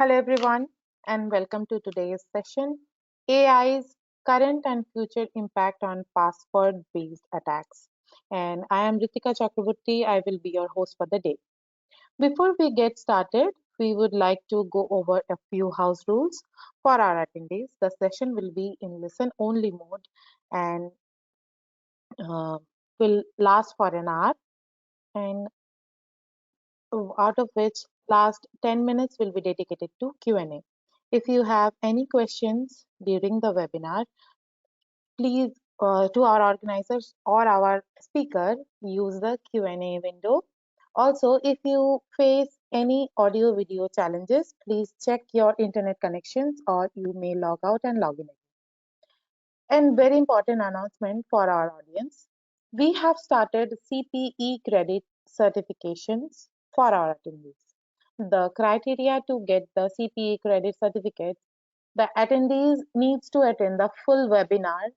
Hello, everyone, and welcome to today's session AI's current and future impact on password based attacks. And I am Ritika Chakraborty. I will be your host for the day. Before we get started, we would like to go over a few house rules for our attendees. The session will be in listen only mode and uh, will last for an hour. And out of which last 10 minutes will be dedicated to Q&A. If you have any questions during the webinar, please to our organizers or our speaker, use the Q&A window. Also, if you face any audio video challenges, please check your internet connections or you may log out and log in. And very important announcement for our audience. We have started CPE credit certifications for our attendees. The criteria to get the CPE credit certificate, the attendees needs to attend the full webinar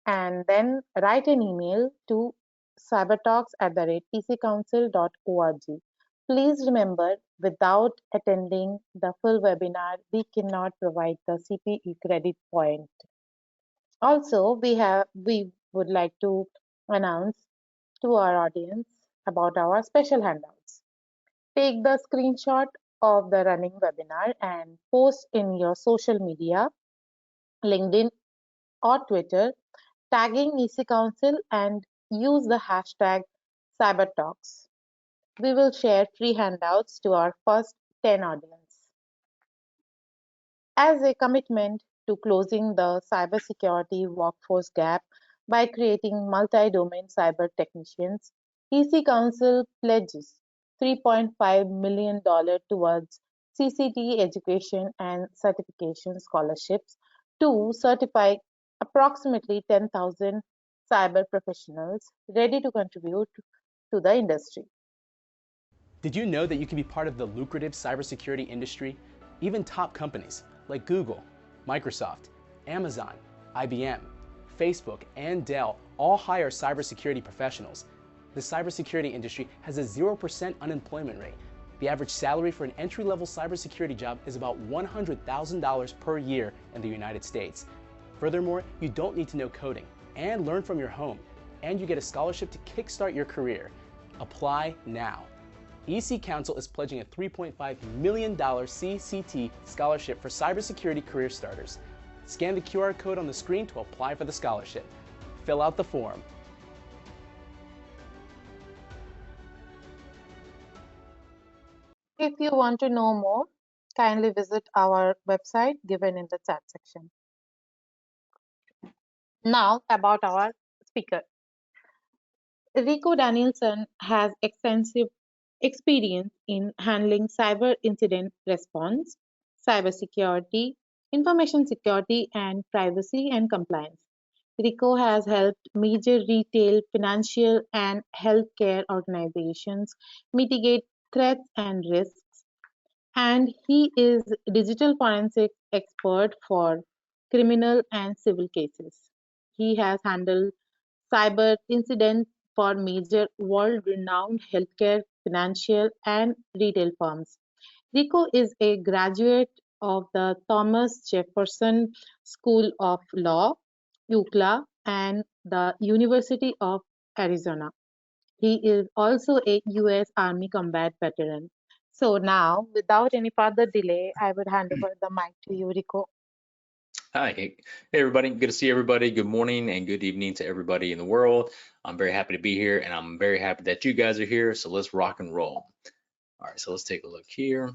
and then write an email to cybertalks@ecouncil.org. Please remember, without attending the full webinar, we cannot provide the CPE credit point. Also, we would like to announce to our audience about our special handouts. Take the screenshot of the running webinar and post in your social media, LinkedIn or Twitter, tagging EC Council and use the hashtag CyberTalks. We will share free handouts to our first 10 audience. As a commitment to closing the cybersecurity workforce gap by creating multi-domain cyber technicians, EC Council pledges $3.5 million towards CCT education and certification scholarships to certify approximately 10,000 cyber professionals ready to contribute to the industry. Did you know that you can be part of the lucrative cybersecurity industry? Even top companies like Google, Microsoft, Amazon, IBM, Facebook, and Dell all hire cybersecurity professionals. The cybersecurity industry has a 0% unemployment rate. The average salary for an entry-level cybersecurity job is about $100,000 per year in the United States. Furthermore, you don't need to know coding and learn from your home, and you get a scholarship to kickstart your career. Apply now. EC Council is pledging a $3.5 million CCT scholarship for cybersecurity career starters. Scan the QR code on the screen to apply for the scholarship. Fill out the form. If you want to know more, kindly visit our website given in the chat section. Now about our speaker. Ricoh Danielson has extensive experience in handling cyber incident response, cybersecurity, information security, and privacy and compliance. Rico has helped major retail, financial, and healthcare organizations mitigate threats and risks, and he is digital forensics expert for criminal and civil cases. He has handled cyber incidents for major world-renowned healthcare, financial, and retail firms. Rico is a graduate of the Thomas Jefferson School of Law, UCLA, and the University of Arizona. He is also a U.S. Army combat veteran. So now, without any further delay, I would hand over the mic to you, Rico. Hi, hey everybody, good to see everybody. Good morning and good evening to everybody in the world. I'm very happy to be here and I'm very happy that you guys are here. So let's rock and roll. All right, so let's take a look here.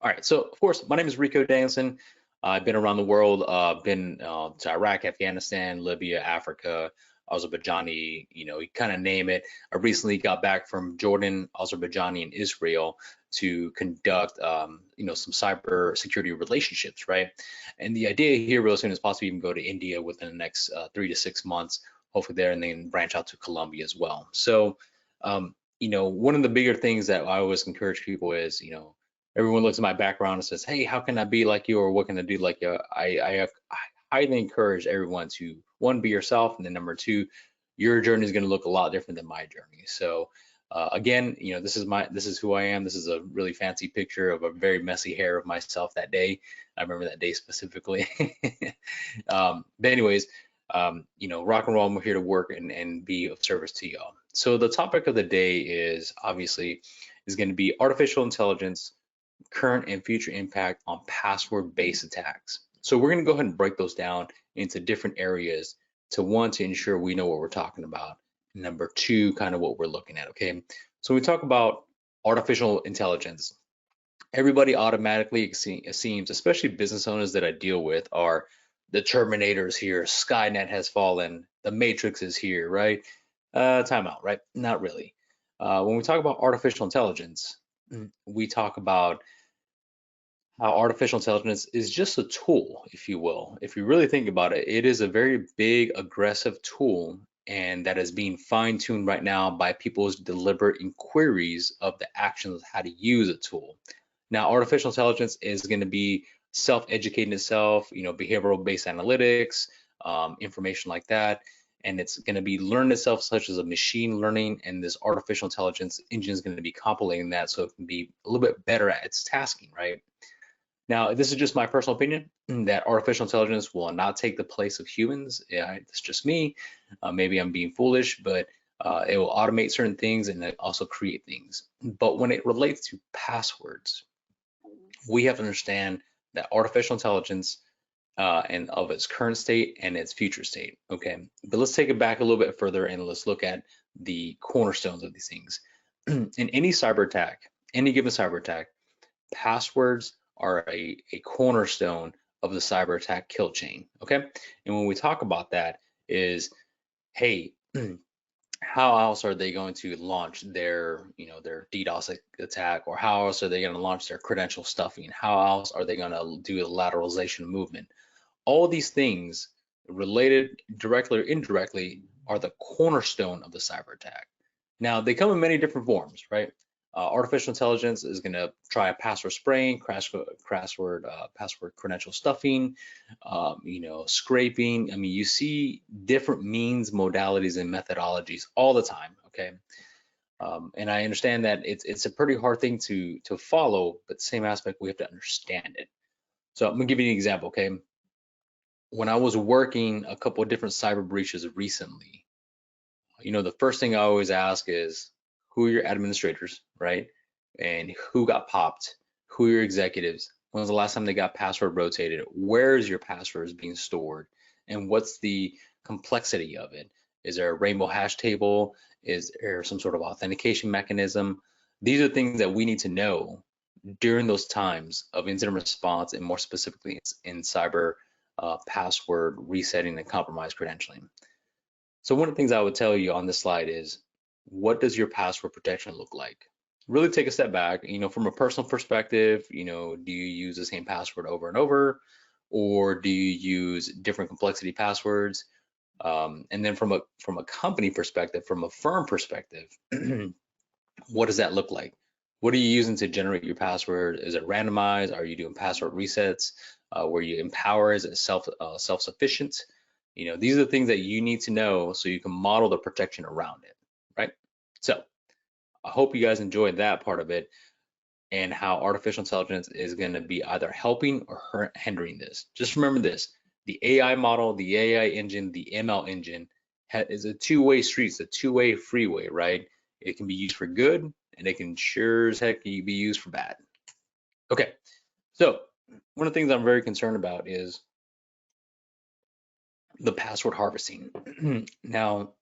All right, so of course, my name is Ricoh Danielson. I've been around the world, been to Iraq, Afghanistan, Libya, Africa, Azerbaijan, you kind of name it. I recently got back from Jordan, Azerbaijan, and Israel to conduct, some cyber security relationships, right? And the idea here real soon is possibly even go to India within the next 3 to 6 months, hopefully there, and then branch out to Colombia as well. So, one of the bigger things that I always encourage people is, everyone looks at my background and says, hey, how can I be like you, or what can I do like you? I highly encourage everyone to, one, be yourself, and then number two, your journey is going to look a lot different than my journey. So Again, this is who I am. This is a really fancy picture of a very messy hair of myself that day. I remember that day specifically. But anyways, rock and roll, I'm here to work and be of service to y'all. So the topic of the day is going to be artificial intelligence, current and future impact on password-based attacks. So we're going to go ahead and break those down into different areas to ensure we know what we're talking about. Number two, kind of what we're looking at, okay? So we talk about artificial intelligence. Everybody automatically assumes, especially business owners that I deal with, are the Terminator's here, Skynet has fallen, the Matrix is here, right? Time out, right? Not really. When we talk about artificial intelligence, we talk about how artificial intelligence is just a tool, if you will. If you really think about it, it is a very big, aggressive tool, and that is being fine-tuned right now by people's deliberate inquiries of the actions of how to use a tool. Now, artificial intelligence is going to be self-educating itself, behavioral-based analytics, information like that, and it's going to be learning itself, such as a machine learning, and this artificial intelligence engine is going to be compilating that so it can be a little bit better at its tasking, right? Now, this is just my personal opinion that artificial intelligence will not take the place of humans. Yeah, it's just me. Maybe I'm being foolish, but it will automate certain things and it also create things. But when it relates to passwords, we have to understand that artificial intelligence and of its current state and its future state. Okay, but let's take it back a little bit further and let's look at the cornerstones of these things. In any cyber attack, any given cyber attack, passwords are a cornerstone of the cyber attack kill chain. Okay, and when we talk about that is, hey, how else are they going to launch their DDoS attack, or how else are they going to launch their credential stuffing? How else are they going to do a lateralization movement? All these things related directly or indirectly are the cornerstone of the cyber attack. Now, they come in many different forms, right? Artificial intelligence is going to try password spraying, password credential stuffing, scraping. I mean, you see different means, modalities, and methodologies all the time. Okay, and I understand that it's a pretty hard thing to follow, but same aspect, we have to understand it. So I'm gonna give you an example. Okay, when I was working a couple of different cyber breaches recently, the first thing I always ask is, who are your administrators, right? And who got popped? Who are your executives? When was the last time they got password rotated? Where is your passwords being stored? And what's the complexity of it? Is there a rainbow hash table? Is there some sort of authentication mechanism? These are things that we need to know during those times of incident response, and more specifically in cyber password resetting and compromised credentialing. So one of the things I would tell you on this slide is, what does your password protection look like? Really take a step back, from a personal perspective, do you use the same password over and over, or do you use different complexity passwords? And then from a company perspective, from a firm perspective, what does that look like? What are you using to generate your password? Is it randomized? Are you doing password resets? Where you empower? Is it self-sufficient? These are the things that you need to know so you can model the protection around it, right? So I hope you guys enjoyed that part of it, and how artificial intelligence is going to be either helping or hindering this. Just remember this: the AI model, the AI engine, the ML engine is a two-way street. It's a two-way freeway, right? It can be used for good, and it can sure as heck be used for bad. Okay, so one of the things I'm very concerned about is the password harvesting. Now,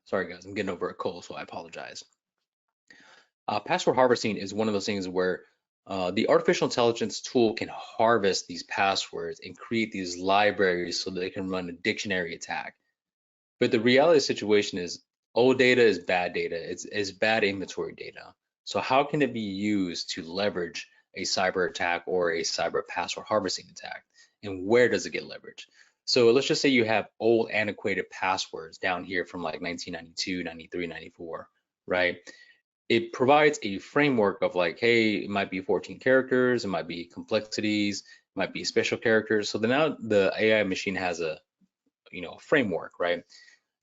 sorry guys, I'm getting over a cold, so I apologize. Password harvesting is one of those things where the artificial intelligence tool can harvest these passwords and create these libraries so that they can run a dictionary attack. But the reality of the situation is, old data is bad data. It's bad inventory data. So how can it be used to leverage a cyber attack or a cyber password harvesting attack? And where does it get leveraged? So let's just say you have old antiquated passwords down here from like 1992, 93, 94, right? It provides a framework of like, hey, it might be 14 characters, it might be complexities, it might be special characters. So then now the AI machine has a framework, right?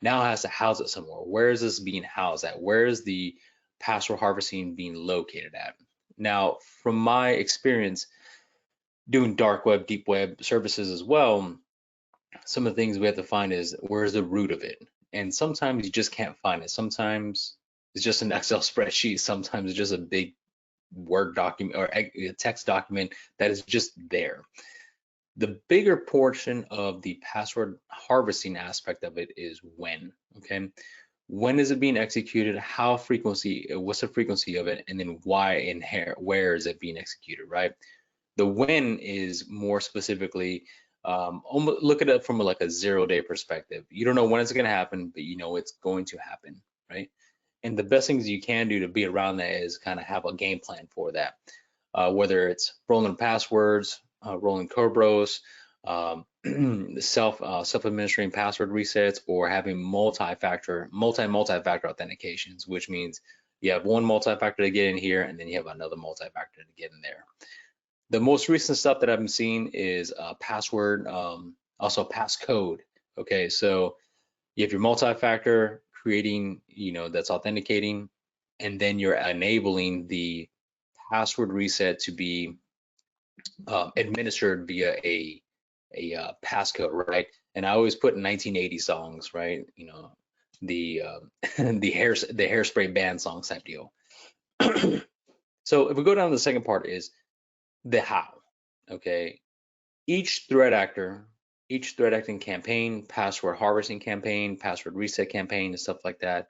Now it has to house it somewhere. Where is this being housed at? Where is the password harvesting being located at. Now, from my experience doing dark web, deep web services as well, some of the things we have to find is where's the root of it. And sometimes you just can't find it. Sometimes it's just an Excel spreadsheet. Sometimes it's just a big Word document or a text document that is just there. The bigger portion of the password harvesting aspect of it is when, okay? When is it being executed? What's the frequency of it? And then why and where is it being executed, right? The when is more specifically, look at it from like a 0-day perspective. You don't know when it's going to happen, but you know it's going to happen, right? And the best things you can do to be around that is kind of have a game plan for that. Whether it's rolling passwords, rolling Kerberos, self-administering password resets, or having multi-factor authentications, which means you have one multi-factor to get in here, and then you have another multi-factor to get in there. The most recent stuff that I've been seeing is password, also passcode. Okay, so you have your multi-factor creating, that's authenticating, and then you're enabling the password reset to be administered via a passcode, right? And I always put 1980 songs, right? The the hairspray band songs type deal. So if we go down to the second part is the how. Okay, each threat acting campaign, password harvesting campaign, password reset campaign, and stuff like that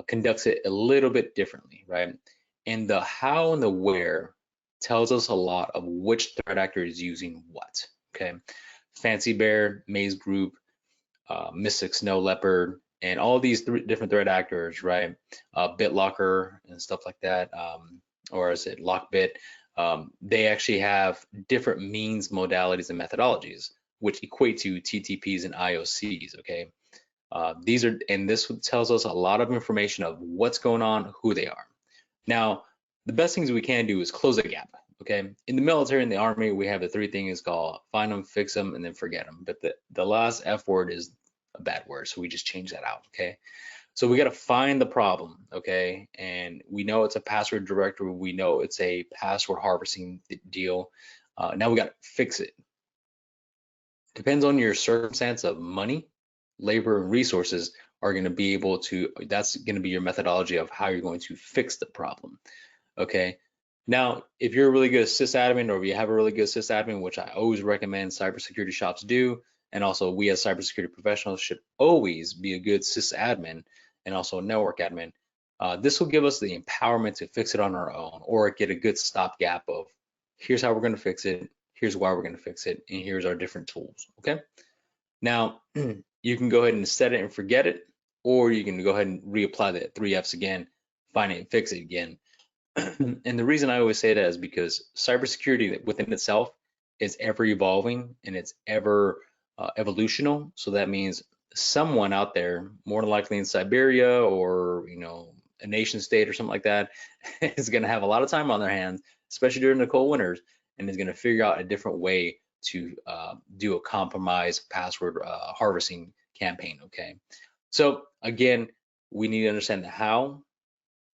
conducts it a little bit differently, right? And the how and the where tells us a lot of which threat actor is using what. Okay, Fancy Bear, Maze Group, Mystic Snow Leopard, and all these different threat actors, right? BitLocker and stuff like that, or is it Lockbit? They actually have different means, modalities, and methodologies, which equate to TTPs and IOCs. Okay, this tells us a lot of information of what's going on, who they are. Now, the best things we can do is close the gap. Okay, in the military and the army, we have the three things called find them, fix them, and then forget them. But the last F word is a bad word, so we just change that out. Okay, so we got to find the problem. Okay, and we know it's a password directory. We know it's a password harvesting deal. Now we got to fix it. Depends on your circumstance of money, labor, and resources are going to be able to. That's going to be your methodology of how you're going to fix the problem. Okay. Now, if you're a really good sysadmin, or if you have a really good sysadmin, which I always recommend cybersecurity shops do, and also we as cybersecurity professionals should always be a good sysadmin and also a network admin, this will give us the empowerment to fix it on our own, or get a good stopgap of here's how we're going to fix it, here's why we're going to fix it, and here's our different tools. Okay. Now, you can go ahead and set it and forget it, or you can go ahead and reapply the 3 Fs again, find it and fix it again. And the reason I always say that is because cybersecurity within itself is ever evolving and it's ever evolutional. So that means someone out there, more than likely in Siberia or a nation state or something like that, is going to have a lot of time on their hands, especially during the cold winters, and is going to figure out a different way to do a compromised password harvesting campaign. Okay, so again, we need to understand the how,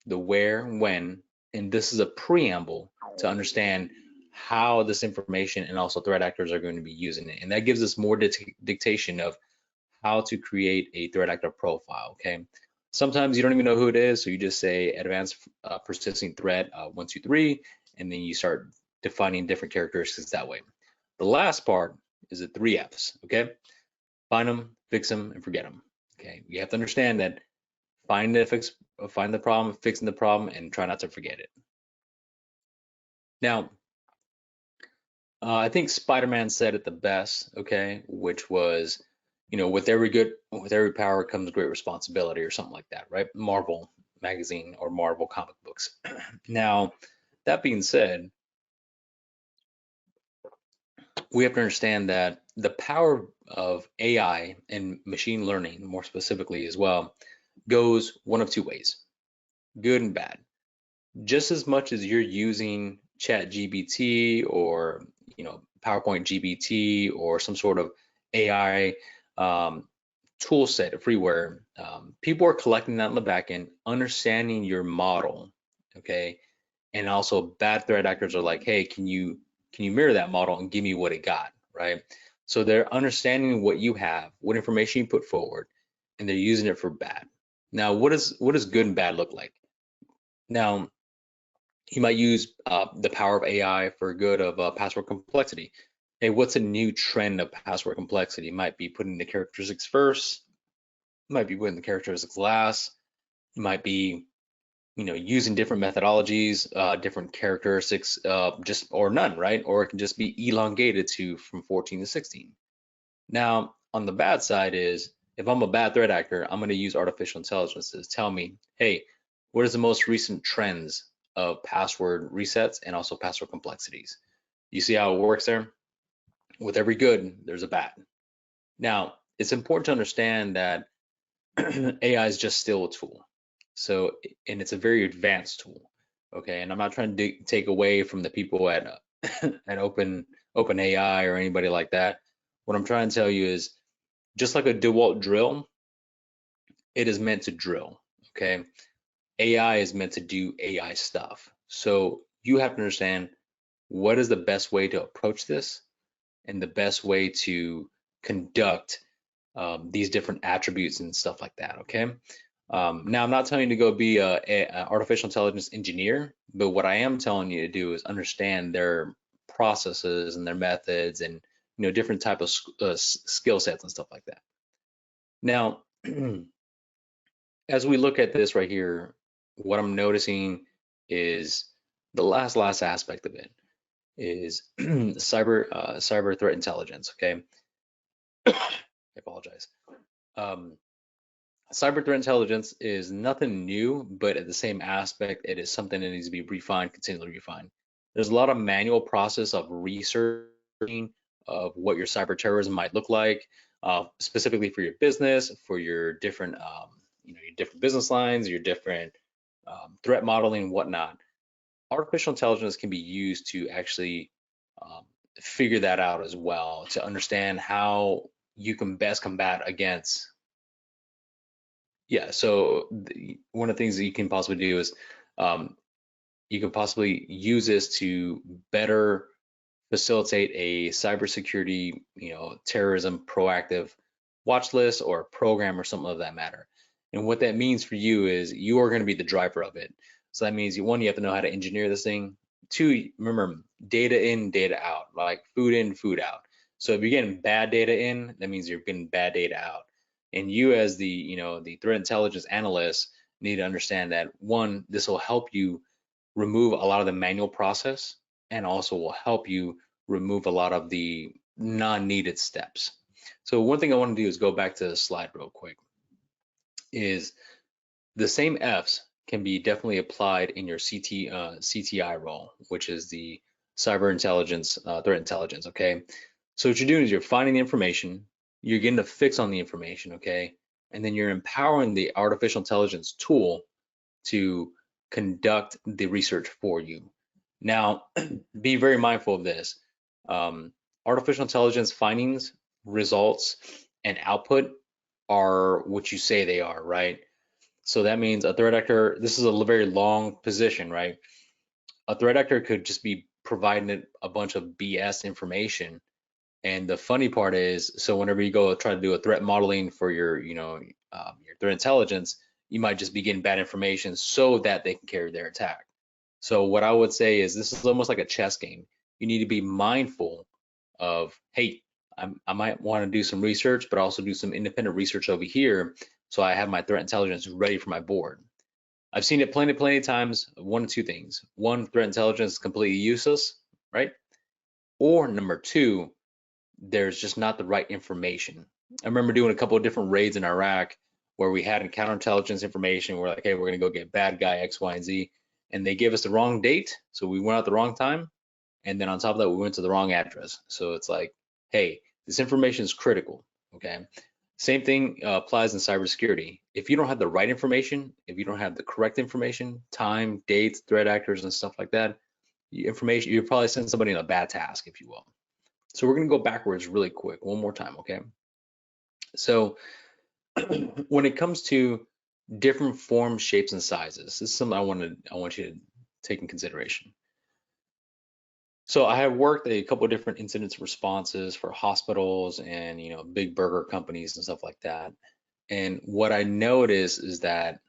the where, when, and this is a preamble to understand how this information and also threat actors are going to be using it. And that gives us more dictation of how to create a threat actor profile. Okay, sometimes you don't even know who it is, so you just say advanced persisting threat 123, and then you start defining different characteristics that way. The last part is the 3 Fs. Okay, find them, fix them, and forget them. Okay, you have to understand that find the problem, fixing the problem, and try not to forget it. Now, I think Spider-Man said it the best, okay, which was, with every power comes great responsibility, or something like that, right? Marvel magazine or Marvel comic books. Now, that being said, we have to understand that the power of AI and machine learning, more specifically as well, goes one of two ways, good and bad. Just as much as you're using ChatGPT or PowerPoint GPT or some sort of AI tool set, freeware, people are collecting that on the back end, understanding your model, okay? And also bad threat actors are like, hey, can you mirror that model and give me what it got, right? So they're understanding what you have, what information you put forward, and they're using it for bad. Now, what does good and bad look like? Now, you might use the power of AI for good of password complexity. Hey, what's a new trend of password complexity? It might be putting the characteristics first, it might be putting the characteristics last, it might be using different methodologies, different characteristics, just or none, right? Or it can just be elongated to from 14 to 16. Now, on the bad side is if I'm a bad threat actor, I'm going to use artificial intelligence to tell me, hey, what is the most recent trends of password resets and also password complexities? You see how it works there? With every good, there's a bad. Now, it's important to understand that AI is just still a tool. So, and it's a very advanced tool. Okay, and I'm not trying to take away from the people at at OpenAI or anybody like that. What I'm trying to tell you is, just like a DeWalt drill, it is meant to drill. Okay, AI is meant to do AI stuff. So you have to understand what is the best way to approach this and the best way to conduct these different attributes and stuff like that. Okay. Now, I'm not telling you to go be a artificial intelligence engineer, but what I am telling you to do is understand their processes and their methods and different type of skill sets and stuff like that. Now, as we look at this right here, what I'm noticing is the last aspect of it is cyber threat intelligence. Okay, I apologize. Cyber threat intelligence is nothing new, but at the same aspect, it is something that needs to be refined, continually refined. There's a lot of manual process of researching of what your cyber terrorism might look like, specifically for your business, for your different, your different business lines, your different threat modeling, and whatnot. Artificial intelligence can be used to actually figure that out as well, to understand how you can best combat against. Yeah, so one of the things that you can possibly do is you can possibly use this to better facilitate a cybersecurity, terrorism proactive watch list or program or something of that matter. And what that means for you is you are going to be the driver of it. So that means one, you have to know how to engineer this thing. Two, remember, data in, data out, like food in, food out. So if you're getting bad data in, that means you're getting bad data out. And you as the, the threat intelligence analyst need to understand that one, this will help you remove a lot of the manual process and also will help you remove a lot of the non-needed steps. So one thing I want to do is go back to the slide real quick. Is the same Fs can be definitely applied in your CTI role, which is the cyber intelligence, threat intelligence. Okay, so what you're doing is you're finding the information, you're getting a fix on the information. Okay, and then you're empowering the artificial intelligence tool to conduct the research for you. Now, be very mindful of this. Artificial intelligence findings, results, and output are what you say they are, right? So that means a threat actor, this is a very long position, right? A threat actor could just be providing it a bunch of BS information. And the funny part is, so whenever you go try to do a threat modeling for your, your threat intelligence, you might just be getting bad information so that they can carry their attack. So what I would say is this is almost like a chess game. You need to be mindful of, hey, I might want to do some research, but also do some independent research over here so I have my threat intelligence ready for my board. I've seen it plenty of times. One of two things. One, threat intelligence is completely useless, right? Or number two, there's just not the right information. I remember doing a couple of different raids in Iraq where we had counterintelligence information. We're like, hey, we're gonna go get bad guy X, Y, and Z. And they gave us the wrong date, so we went out the wrong time. And then on top of that, we went to the wrong address. So it's like, hey, this information is critical, okay? Same thing applies in cybersecurity. If you don't have the right information, if you don't have the correct information, time, dates, threat actors, and stuff like that, information, you'll probably send somebody on a bad task, if you will. So we're gonna go backwards really quick, one more time, okay? So when it comes to different forms, shapes, and sizes, this is something I want you to take in consideration. So I have worked a couple of different incident responses for hospitals and big burger companies and stuff like that. And what I notice is that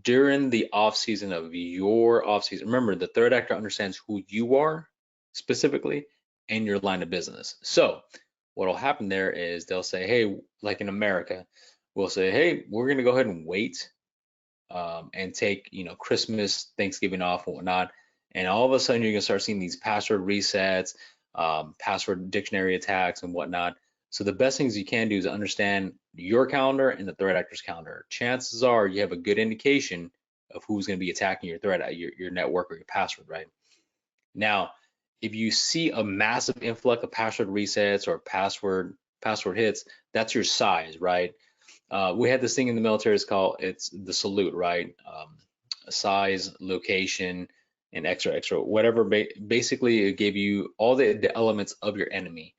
during the off season of your off season, remember the threat actor understands who you are specifically and your line of business. So what will happen there is they'll say, hey, like in America, we'll say, hey, we're gonna go ahead and wait and take Christmas, Thanksgiving off and whatnot. And all of a sudden you're gonna start seeing these password resets, password dictionary attacks and whatnot. So the best things you can do is understand your calendar and the threat actor's calendar. Chances are you have a good indication of who's going to be attacking your threat, your network or your password, right? Now, if you see a massive influx of password resets or password hits, that's your size, right? We had this thing in the military. It's the salute, right? Size, location, and extra, whatever. Basically, it gave you all the elements of your enemy.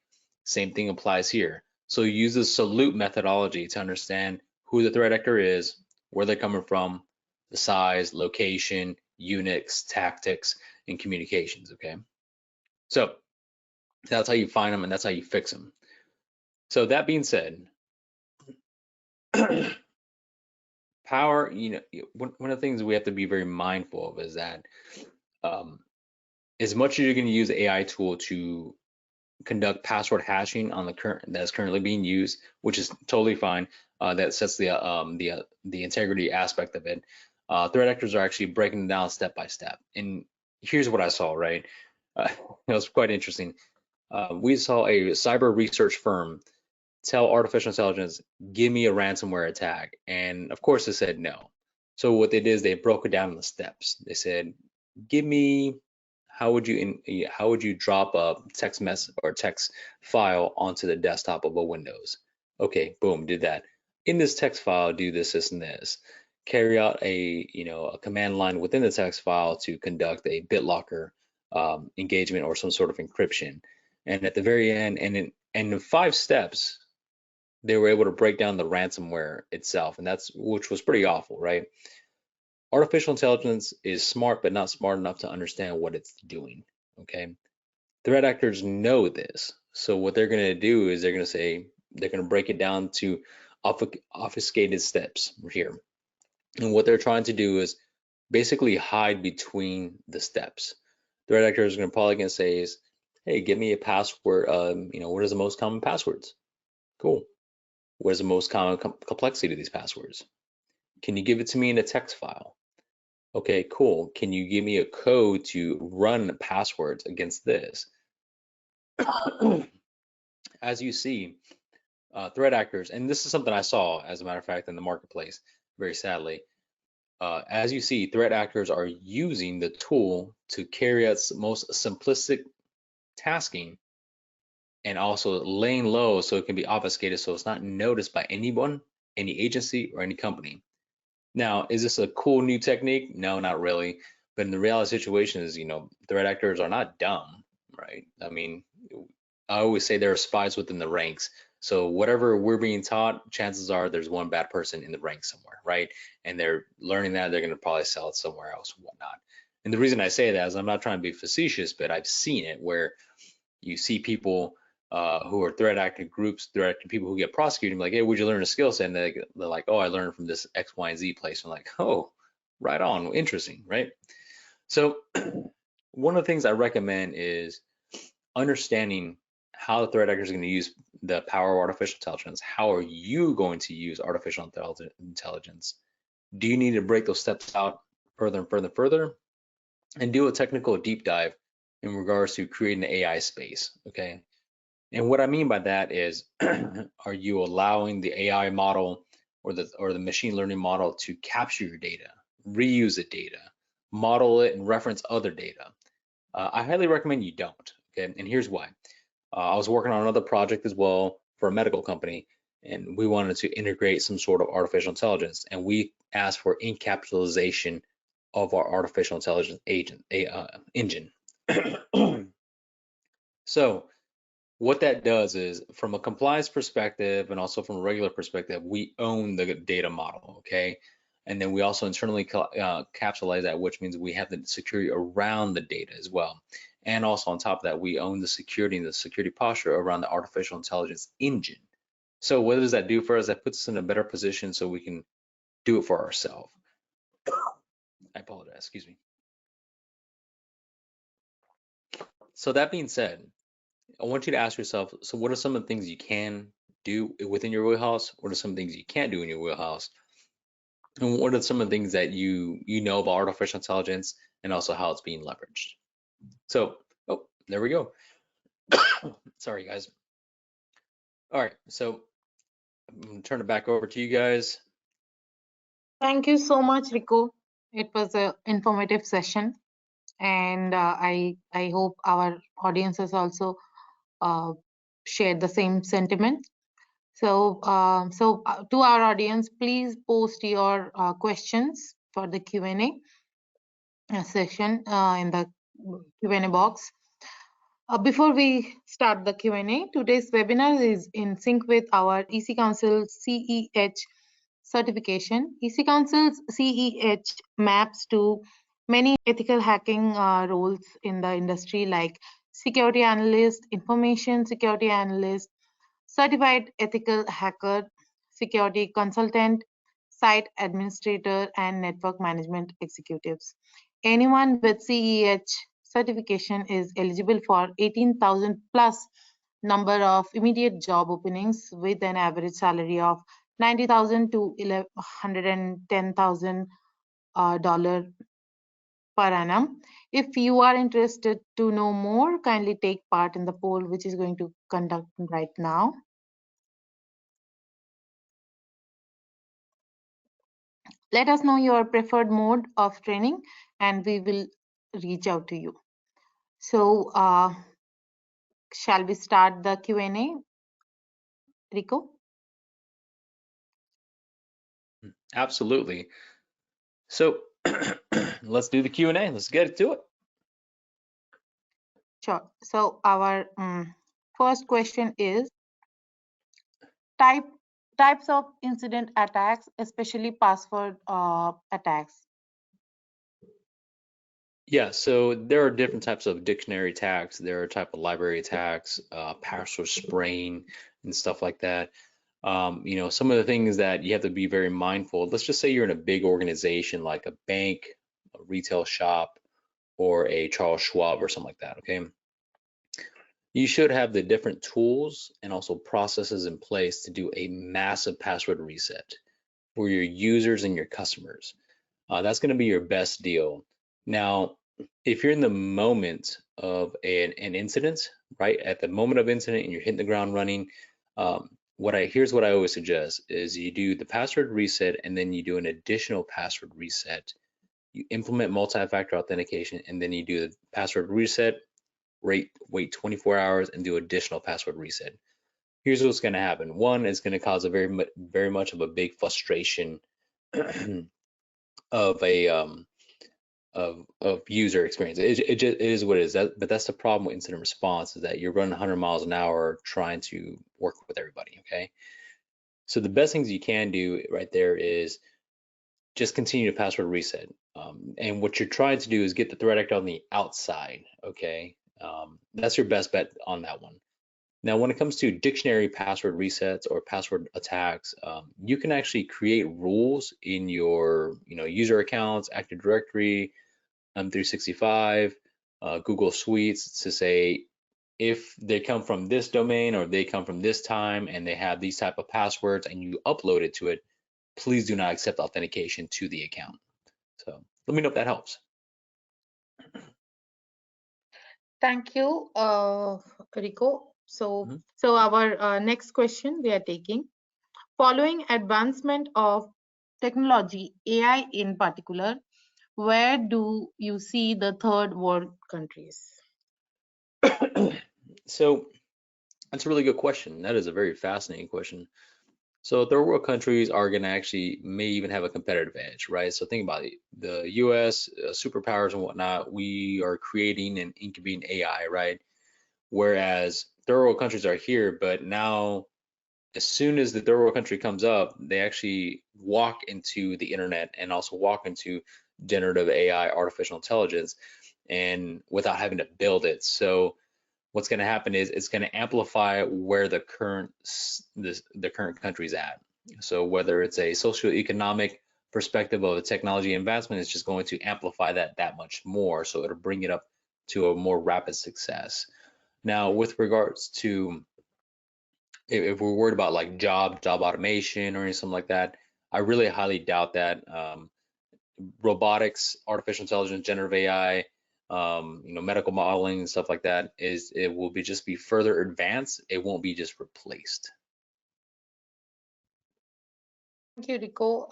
Same thing applies here. So you use the salute methodology to understand who the threat actor is, where they're coming from, the size, location, Unix, tactics, and communications, okay? So that's how you find them and that's how you fix them. So that being said, power, one of the things we have to be very mindful of is that as much as you're going to use the AI tool to conduct password hashing on the that's currently being used, which is totally fine. That sets the integrity aspect of it. Threat actors are actually breaking it down step by step. And here's what I saw, right? It was quite interesting. We saw a cyber research firm tell artificial intelligence, give me a ransomware attack. And of course it said no. So what they did is they broke it down in the steps. They said, give me, how would you drop a text message or text file onto the desktop of a Windows? Okay, boom, did that. In this text file, do this, this, and this. Carry out a command line within the text file to conduct a BitLocker engagement or some sort of encryption. And at the very end, and in 5 steps, they were able to break down the ransomware itself, and which was pretty awful, right? Artificial intelligence is smart, but not smart enough to understand what it's doing, okay? Threat actors know this. So what they're gonna do is they're gonna break it down to obfuscated steps here. And what they're trying to do is basically hide between the steps. Threat actors are probably gonna say is, hey, give me a password, what is the most common passwords? Cool. What is the most common complexity of these passwords? Can you give it to me in a text file? Okay, cool. Can you give me a code to run passwords against this? As you see, threat actors, and this is something I saw, as a matter of fact, in the marketplace, very sadly. As you see, threat actors are using the tool to carry out most simplistic tasking and also laying low so it can be obfuscated so it's not noticed by anyone, any agency, or any company. Now, is this a cool new technique? No, not really. But in the reality situation is, threat actors are not dumb, right? I mean, I always say there are spies within the ranks. So whatever we're being taught, chances are there's one bad person in the ranks somewhere, right? And they're learning that, they're going to probably sell it somewhere else and whatnot. And the reason I say that is I'm not trying to be facetious, but I've seen it where you see people who are threat acting groups, threat acting people who get prosecuted, like, hey, would you learn a skill set? And they're like, oh, I learned from this X, Y, and Z place. I'm like, oh, right on, interesting, right? So one of the things I recommend is understanding how the threat actors are going to use the power of artificial intelligence. How are you going to use artificial intelligence? Do you need to break those steps out further and further and further? And do a technical deep dive in regards to creating the AI space, okay? And what I mean by that is, are you allowing the AI model or the machine learning model to capture your data, reuse the data, model it, and reference other data? I highly recommend you don't. Okay, and here's why. I was working on another project as well for a medical company, and we wanted to integrate some sort of artificial intelligence, and we asked for encapsulation of our artificial intelligence engine. So what that does is, from a compliance perspective and also from a regular perspective, we own the data model, okay? And then we also internally capitalize that, which means we have the security around the data as well. And also on top of that, we own the security and the security posture around the artificial intelligence engine. So what does that do for us? That puts us in a better position so we can do it for ourselves. I apologize, excuse me. So that being said, I want you to ask yourself, so what are some of the things you can do within your wheelhouse? What are some things you can't do in your wheelhouse? And what are some of the things that you know about artificial intelligence and also how it's being leveraged? So, oh, there we go. Sorry, guys. All right, so I'm gonna turn it back over to you guys. Thank you so much, Rico. It was an informative session, and I hope our audiences also uh, share the same sentiment. So, to our audience, please post your questions for the Q&A session in the Q&A box. Before we start the Q&A, today's webinar is in sync with our EC Council CEH certification. EC Council's CEH maps to many ethical hacking roles in the industry like security analyst, information security analyst, certified ethical hacker, security consultant, site administrator, and network management executives. Anyone with CEH certification is eligible for 18,000 plus number of immediate job openings with an average salary of 90,000 to $110,000 per annum. If you are interested to know more, kindly take part in the poll which is going to conduct right now. Let us know your preferred mode of training and we will reach out to you. So, shall we start the Q&A, Rico? Absolutely. So let's do the Q&A. Let's get to it. Sure. So our first question is types of incident attacks, especially password attacks. Yeah, so there are different types of dictionary attacks. There are type of library attacks, password spraying, and stuff like that. Some of the things that you have to be very mindful. Let's just say you're in a big organization like a bank, a retail shop, or a Charles Schwab or something like that. Okay, you should have the different tools and also processes in place to do a massive password reset for your users and your customers. That's going to be your best deal. Now, if you're in the moment of an incident, right, at the moment of incident and you're hitting the ground running, here's what I always suggest is you do the password reset and then you do an additional password reset. You implement multi-factor authentication and then you do the password reset, wait 24 hours and do additional password reset. Here's what's going to happen. One, it's going to cause a very much of a big frustration of a of user experience. It is what it is. But that's the problem with incident response is that you're running 100 miles an hour trying to work with everybody. Okay, so the best things you can do right there is just continue to password reset. And what you're trying to do is get the threat actor on the outside. Okay, that's your best bet on that one. Now, when it comes to dictionary password resets or password attacks, you can actually create rules in your user accounts, Active Directory, 365, Google Suites to say if they come from this domain or they come from this time and they have these type of passwords and you upload it to it, please do not accept authentication to the account. So let me know if that helps. Thank you, Rico. So our next question we are taking. Following advancement of technology, AI in particular, where do you see the third world countries? So that's a really good question. That is a very fascinating question. So third world countries are going to actually may even have a competitive edge, right? So think about it. The US superpowers and whatnot, we are creating and incubating AI, right? whereas third world countries are here, but now as soon as the third world country comes up, they actually walk into the internet and also walk into generative AI, artificial intelligence, and without having to build it. So what's going to happen is it's going to amplify where the current country's at. So whether it's a socioeconomic perspective of a technology advancement, it's just going to amplify that much more. So it'll bring it up to a more rapid success. Now, with regards to if we're worried about like job automation or anything like that, I really highly doubt that. Robotics, artificial intelligence, generative AI, medical modeling and stuff like that it will be just be further advanced. It won't be just replaced. Thank you, Rico.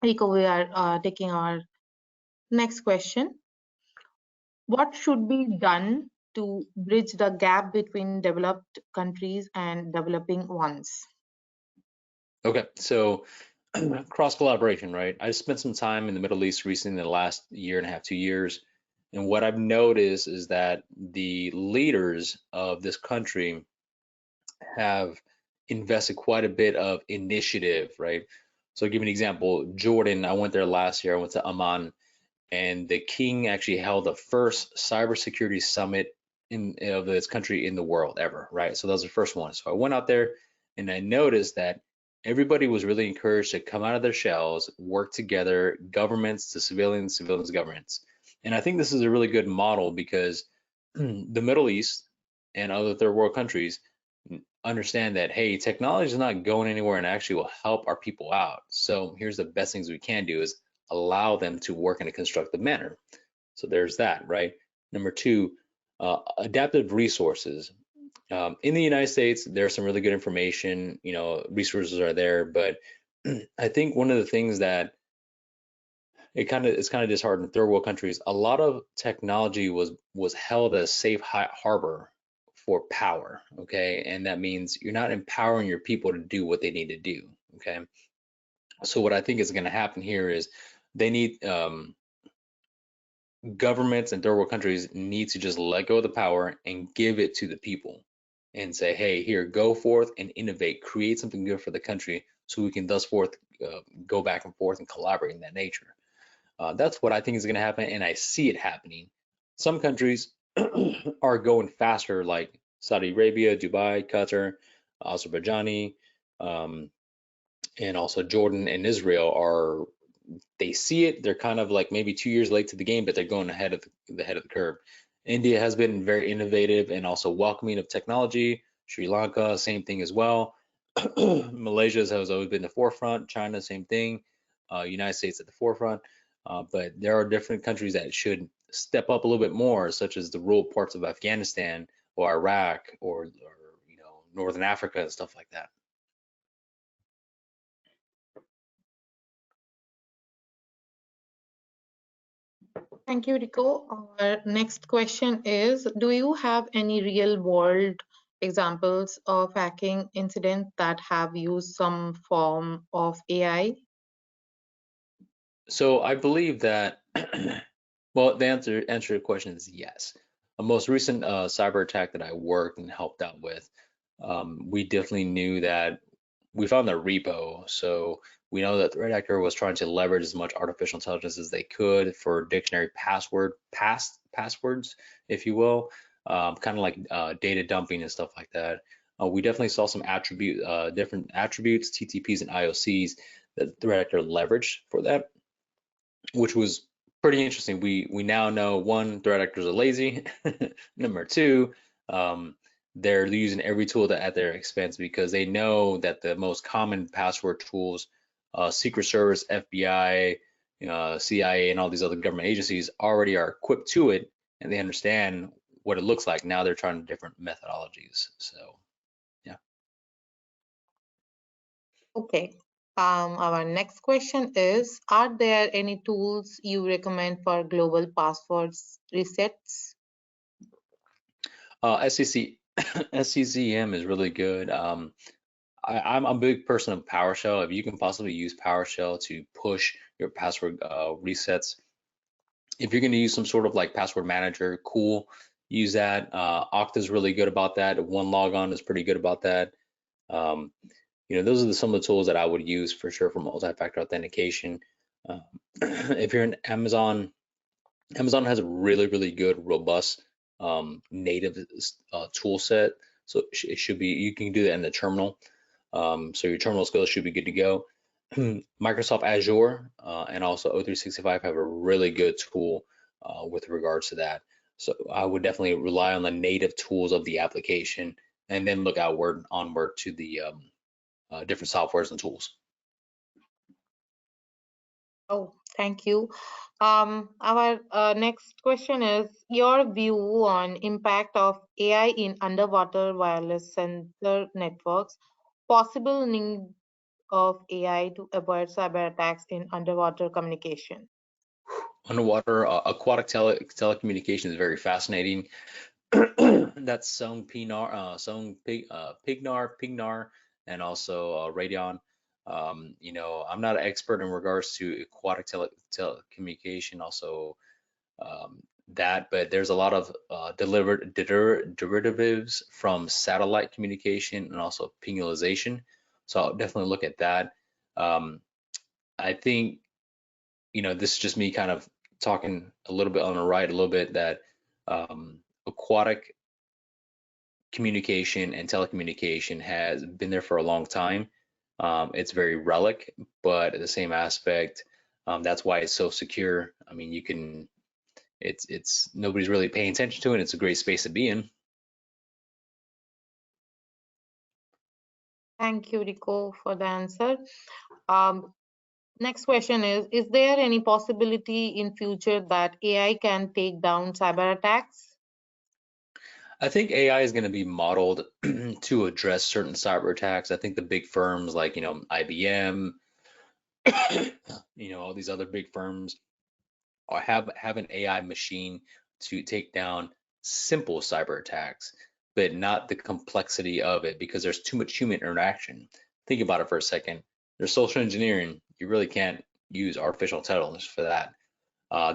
Rico, we are taking our next question. What should be done to bridge the gap between developed countries and developing ones? Okay, so cross collaboration, right? I spent some time in the Middle East recently in the last year and a half, 2 years. And what I've noticed is that the leaders of this country have invested quite a bit of initiative, right? So I'll give you an example. Jordan, I went there last year. I went to Amman, and the king actually held the first cybersecurity summit of this country in the world ever, right? So that was the first one. So I went out there and I noticed that everybody was really encouraged to come out of their shells, work together, governments to civilians, civilians to governments. And I think this is a really good model because the Middle East and other third world countries understand that, hey, technology is not going anywhere and actually will help our people out. So here's the best things we can do is allow them to work in a constructive manner. So there's that, right? Number two, adaptive resources. In the United States, there's some really good information, resources are there, but I think one of the things that it's kind of disheartening in third world countries, a lot of technology was held as safe harbor for power, okay? And that means you're not empowering your people to do what they need to do, okay? So what I think is going to happen here is they need governments and third world countries need to just let go of the power and give it to the people and say, hey, here, go forth and innovate, create something good for the country so we can thus forth go back and forth and collaborate in that nature. That's what I think is going to happen, and I see it happening. Some countries are going faster, like Saudi Arabia, Dubai, Qatar, Azerbaijan, and also Jordan and Israel they see it. They're kind of like maybe 2 years late to the game, but they're going ahead of the head of the curve. India has been very innovative and also welcoming of technology. Sri Lanka, same thing as well. Malaysia has always been the forefront. China, same thing. United States at the forefront. But there are different countries that should step up a little bit more, such as the rural parts of Afghanistan or Iraq or Northern Africa and stuff like that. Thank you, Rico. Our next question is, do you have any real world examples of hacking incidents that have used some form of AI? So I believe that, well, the answer to your question is yes. The most recent cyber attack that I worked and helped out with, we definitely knew that we found the repo. So we know that the threat actor was trying to leverage as much artificial intelligence as they could for dictionary passwords, if you will, kind of like data dumping and stuff like that. We definitely saw some different attributes, TTPs and IOCs that the threat actor leveraged for that, which was pretty interesting. We now know, one, threat actors are lazy. Number two, they're using every tool at their expense because they know that the most common password tools, Secret Service, FBI, CIA, and all these other government agencies already are equipped to it, and they understand what it looks like. Now they're trying different methodologies. So, yeah. Okay. Our next question is, are there any tools you recommend for global passwords resets? SCCM is really good. I'm a big person of PowerShell. If you can possibly use PowerShell to push your password resets, if you're going to use some sort of like password manager, cool. use that. Okta is really good about that. One Logon is pretty good about that. Those are some of the tools that I would use for sure for multi-factor authentication. If you're in Amazon, Amazon has a really, really good, robust native tool set. So it should be, you can do that in the terminal. So your terminal skills should be good to go. Microsoft Azure and also O365 have a really good tool with regards to that. So I would definitely rely on the native tools of the application and then look onward to the different softwares and tools. Oh, thank you. Our next question is your view on impact of AI in underwater wireless sensor networks, possible need of AI to avoid cyber attacks in underwater communication. Underwater aquatic telecommunication is very fascinating. That's Song Pinar, Pignar, and also Radeon. I'm not an expert in regards to aquatic telecommunication, also but there's a lot of derivatives from satellite communication and also pingulation. So I'll definitely look at that. I think, this is just me kind of talking a little bit on the right, a little bit that aquatic communication and telecommunication has been there for a long time. It's very relic, but at the same aspect, that's why it's so secure. I mean, it's nobody's really paying attention to it. It's a great space to be in. Thank you, Rico, for the answer. Um, Next question is there any possibility in future that AI can take down cyber attacks? I think AI is going to be modeled to address certain cyber attacks. I think the big firms like, IBM, all these other big firms or have an AI machine to take down simple cyber attacks, but not the complexity of it because there's too much human interaction. Think about it for a second. There's social engineering. You really can't use artificial intelligence for that.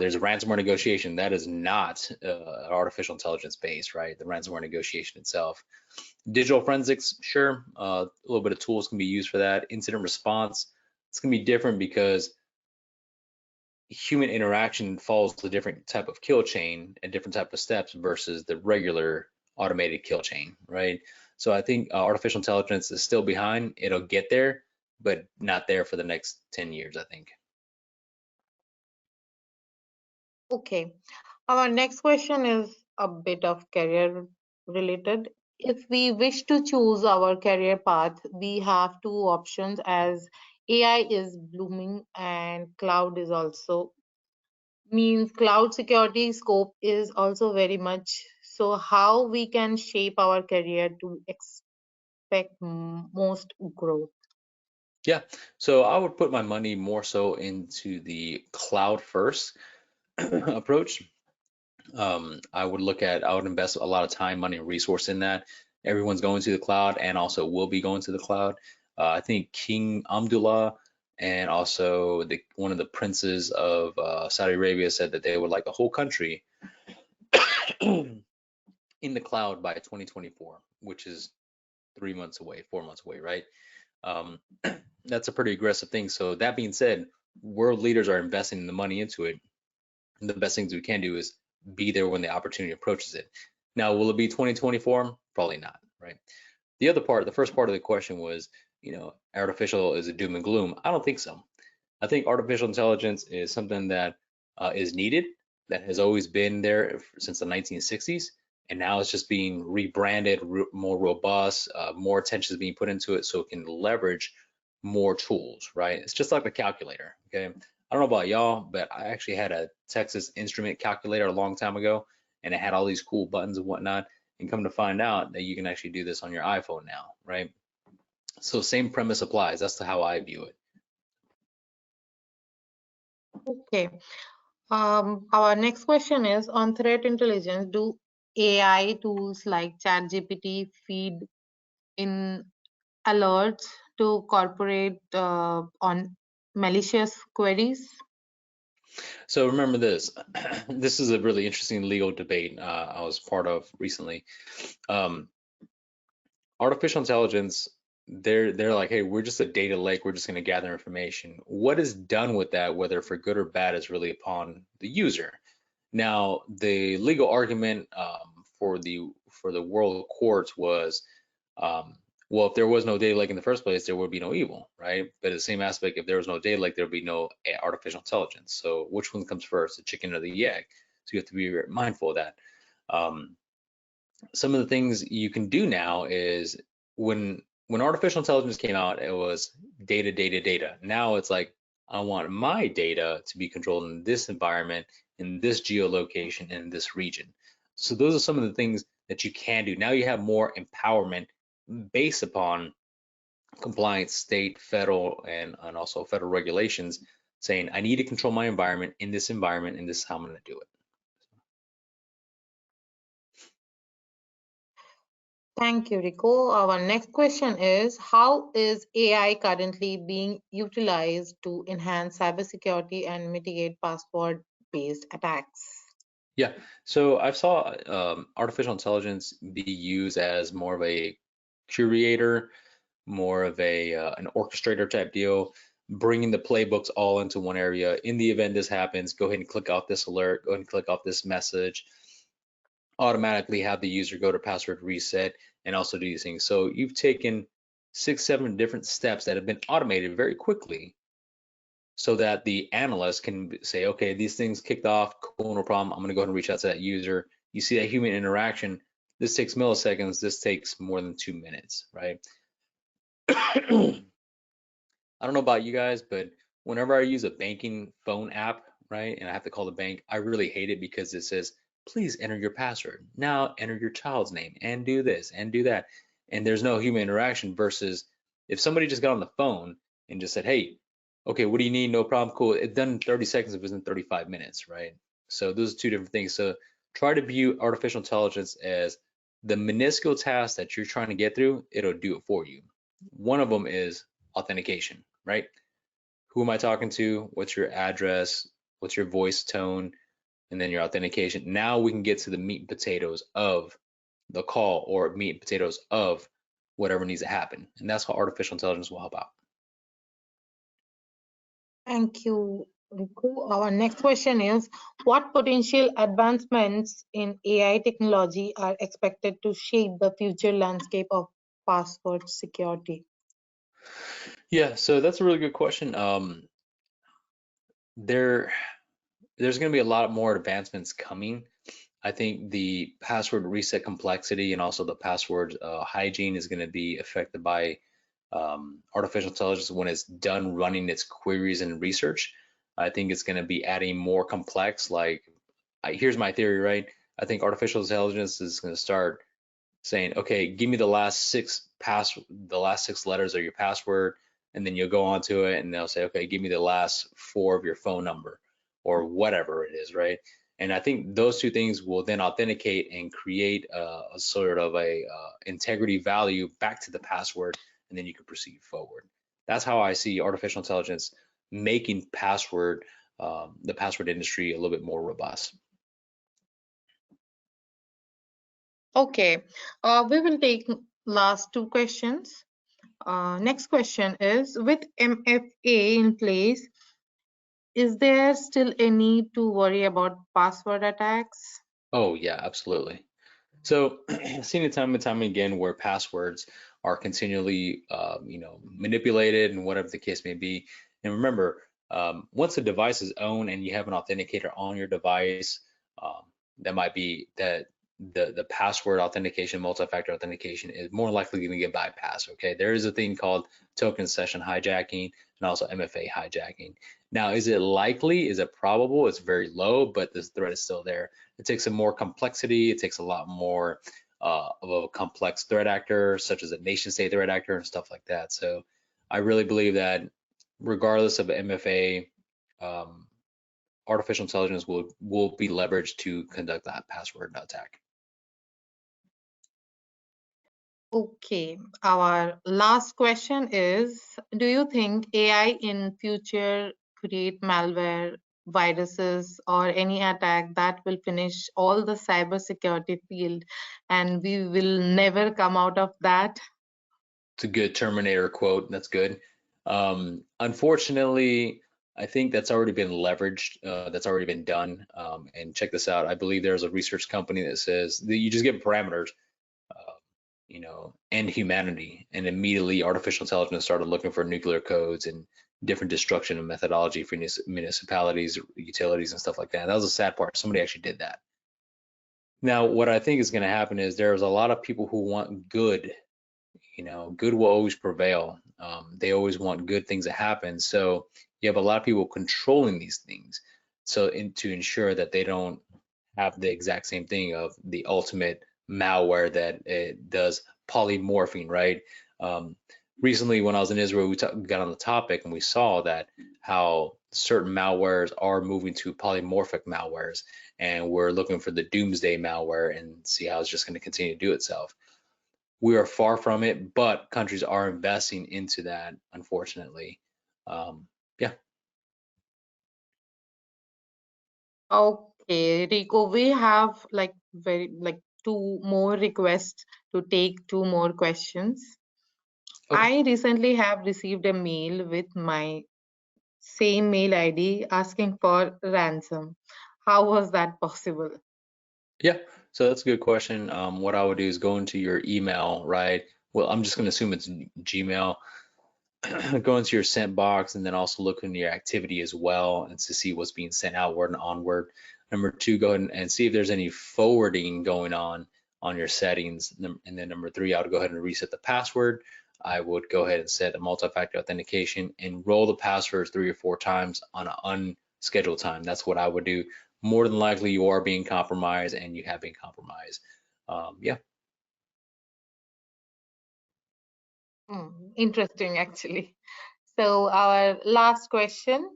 There's a ransomware negotiation that is not artificial intelligence based, right? The ransomware negotiation itself. Digital forensics, sure, a little bit of tools can be used for that. Incident response, it's going to be different because human interaction follows a different type of kill chain and different type of steps versus the regular automated kill chain, right? So I think artificial intelligence is still behind. It'll get there, but not there for the next 10 years, I think. Okay. Our next question is a bit of career related. If we wish to choose our career path, we have two options as AI is blooming and cloud is also means cloud security scope is also very much. So how we can shape our career to expect most growth? Yeah, so I would put my money more so into the cloud first approach. I would invest a lot of time, money, and resource in that. Everyone's going to the cloud and also will be going to the cloud. I think King Abdullah and also one of the princes of Saudi Arabia said that they would like the whole country in the cloud by 2024, which is 3 months away, 4 months away, right? That's a pretty aggressive thing. So that being said, world leaders are investing the money into it. And the best things we can do is be there when the opportunity approaches it. Now, will it be 2024? Probably not, right? The first part of the question was, artificial is a doom and gloom. I don't think so. I think artificial intelligence is something that is needed, that has always been there since the 1960s, and now it's just being rebranded, more robust, more attention is being put into it so it can leverage more tools, right? It's just like the calculator, okay? I don't know about y'all, but I actually had a Texas Instrument calculator a long time ago, and it had all these cool buttons and whatnot, and come to find out that you can actually do this on your iPhone now, right? So same premise applies. That's how I view it. Okay. Our next question is on threat intelligence. Do AI tools like ChatGPT feed in alerts to corporate on malicious queries? So remember this. This is a really interesting legal debate I was part of recently. Um, Artificial intelligence, they're like, hey, we're just a data lake. We're just going to gather information. What is done with that, whether for good or bad, is really upon the user. Now, the legal argument for the world courts was, um, well, if there was no data lake in the first place, there would be no evil, right? But at the same aspect, if there was no data lake, there would be no artificial intelligence. So which one comes first, the chicken or the egg? So you have to be very mindful of that. Um, some of the things you can do now is when artificial intelligence came out, it was data, data, data. Now it's like, I want my data to be controlled in this environment, in this geolocation, in this region. So those are some of the things that you can do. Now you have more empowerment based upon compliance, state, federal, and also federal regulations saying, I need to control my environment, and this is how I'm going to do it. Thank you, Rico. Our next question is, how is AI currently being utilized to enhance cybersecurity and mitigate password-based attacks? Yeah, so I saw artificial intelligence be used as more of a curator, more of a an orchestrator type deal, bringing the playbooks all into one area. In the event this happens, go ahead and click off this alert, go ahead and click off this message, automatically have the user go to password reset and also do these things. So you've taken 6, 7 different steps that have been automated very quickly so that the analyst can say, okay, these things kicked off, cool, no problem. I'm going to go ahead and reach out to that user. You see that human interaction. This takes milliseconds. This takes more than 2 minutes, right? I don't know about you guys, but whenever I use a banking phone app, right, and I have to call the bank, I really hate it because it says, please enter your password. Now enter your child's name and do this and do that. And there's no human interaction versus if somebody just got on the phone and just said, hey, okay, what do you need? No problem. Cool. It's done in 30 seconds if it's in 35 minutes, right? So those are two different things. So try to view artificial intelligence as the minuscule task that you're trying to get through, it'll do it for you. One of them is authentication, right? Who am I talking to? What's your address? What's your voice tone? And then your authentication. Now we can get to the meat and potatoes of the call or meat and potatoes of whatever needs to happen. And that's how artificial intelligence will help out. Thank you, Rico. Our next question is, what potential advancements in AI technology are expected to shape the future landscape of password security? Yeah, so that's a really good question. There's going to be a lot more advancements coming. I think the password reset complexity and also the password hygiene is going to be affected by artificial intelligence when it's done running its queries and research. I think it's going to be adding more complex. Like, here's my theory, right? I think artificial intelligence is going to start saying, okay, give me the last six letters of your password, and then you'll go onto it, and they'll say, okay, give me the last 4 of your phone number, or whatever it is, right? And I think those two things will then authenticate and create a sort of a integrity value back to the password, and then you can proceed forward. That's how I see artificial intelligence making the password industry a little bit more robust. Okay, we will take last two questions. Next question is, with MFA in place, is there still a need to worry about password attacks? Oh yeah, absolutely. So, seen it time and time again where passwords are continually, manipulated and whatever the case may be. And remember, once a device is owned and you have an authenticator on your device, um, that might be that the password authentication, multi-factor authentication is more likely going to get bypassed. Okay, there is a thing called token session hijacking and also MFA hijacking. Now, is it likely? Is it probable? It's very low, but this threat is still there. It takes some more complexity. It takes a lot more of a complex threat actor, such as a nation state threat actor and stuff like that. So I really believe that regardless of MFA, artificial intelligence will be leveraged to conduct that password attack. Okay, our last question is, do you think AI in future create malware viruses or any attack that will finish all the cybersecurity field, and we will never come out of that. It's a good Terminator quote. That's good. Unfortunately, I think that's already been leveraged. That's already been done. And check this out. I believe there's a research company that says that you just give parameters, uh, end humanity, and immediately artificial intelligence started looking for nuclear codes and different destruction and methodology for municipalities, utilities, and stuff like that. That was the sad part. Somebody actually did that. Now, what I think is going to happen is there's a lot of people who want good. Good will always prevail. They always want good things to happen. So you have a lot of people controlling these things. So to ensure that they don't have the exact same thing of the ultimate malware that it does polymorphing, right? Recently, when I was in Israel, we got on the topic and we saw that how certain malwares are moving to polymorphic malwares, and we're looking for the doomsday malware and see how it's just going to continue to do itself. We are far from it, but countries are investing into that, unfortunately. Yeah. Okay, Rico, we have like two more requests to take two more questions. Okay. I recently have received a mail with my same mail ID asking for ransom. How was that possible? Yeah. So that's a good question. What I would do is go into your email, right? Well, I'm just going to assume it's Gmail. Go into your sent box and then also look into your activity as well and to see what's being sent outward and onward. Number two, go ahead and see if there's any forwarding going on your settings. And then number three, I would go ahead and reset the password. I would go ahead and set a multi-factor authentication and roll the passwords 3 or 4 times on an unscheduled time. That's what I would do. More than likely, you are being compromised and you have been compromised. Yeah. Interesting, actually. So, our last question,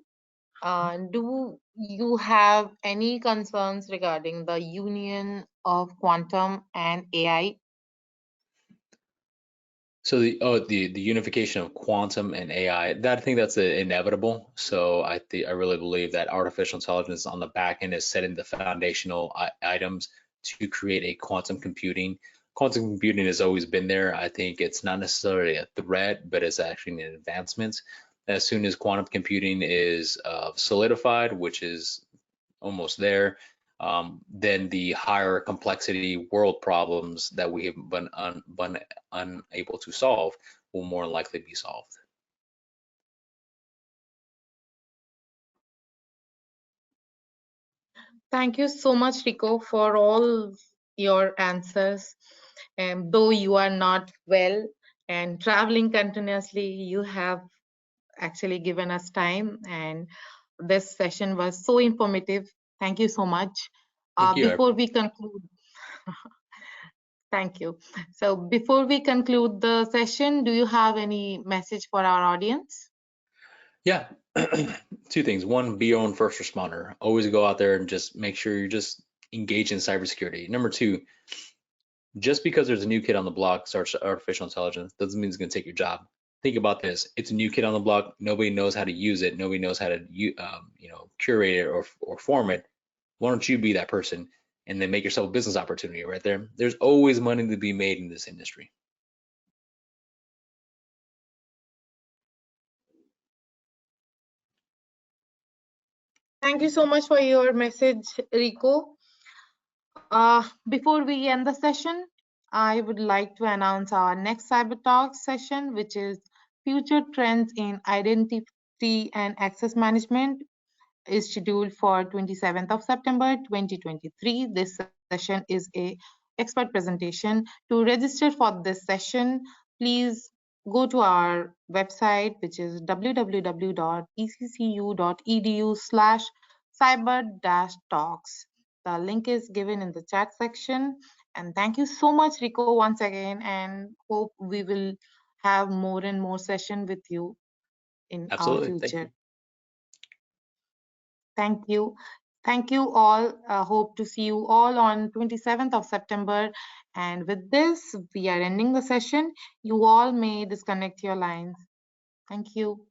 do you have any concerns regarding the union of quantum and AI? So the unification of quantum and AI, that I think that's inevitable. So I really believe that artificial intelligence on the back end is setting the foundational items to create a quantum computing. Quantum computing has always been there. I think it's not necessarily a threat, but it's actually an advancement. As soon as quantum computing is solidified, which is almost there, then the higher complexity world problems that we have been unable to solve will more likely be solved. Thank you so much, Rico, for all your answers. And though you are not well and traveling continuously, you have actually given us time, and this session was so informative. Thank you so much. Thank you. Before we conclude, thank you. So before we conclude the session, do you have any message for our audience? Yeah, two things. One, be your own first responder. Always go out there and just make sure you're just engaged in cybersecurity. Number two, just because there's a new kid on the block starts artificial intelligence doesn't mean it's going to take your job. Think about this: it's a new kid on the block. Nobody knows how to use it. Nobody knows how to curate it or form it. Why don't you be that person and then make yourself a business opportunity right there? There's always money to be made in this industry. Thank you so much for your message, Rico. Before we end the session, I would like to announce our next Cyber Talk session, which is Future Trends in Identity and Access Management, is scheduled for 27th of September 2023. This session is a expert presentation. To register for this session, please go to our website, which is www.eccu.edu/cyber-talks. The link is given in the chat section. And thank you so much, Rico, once again, and hope we will have more and more session with you in our Absolutely. Thank you. future. Thank you. Thank you all. Hope to see you all on 27th of September. And with this, we are ending the session. You all may disconnect your lines. Thank you.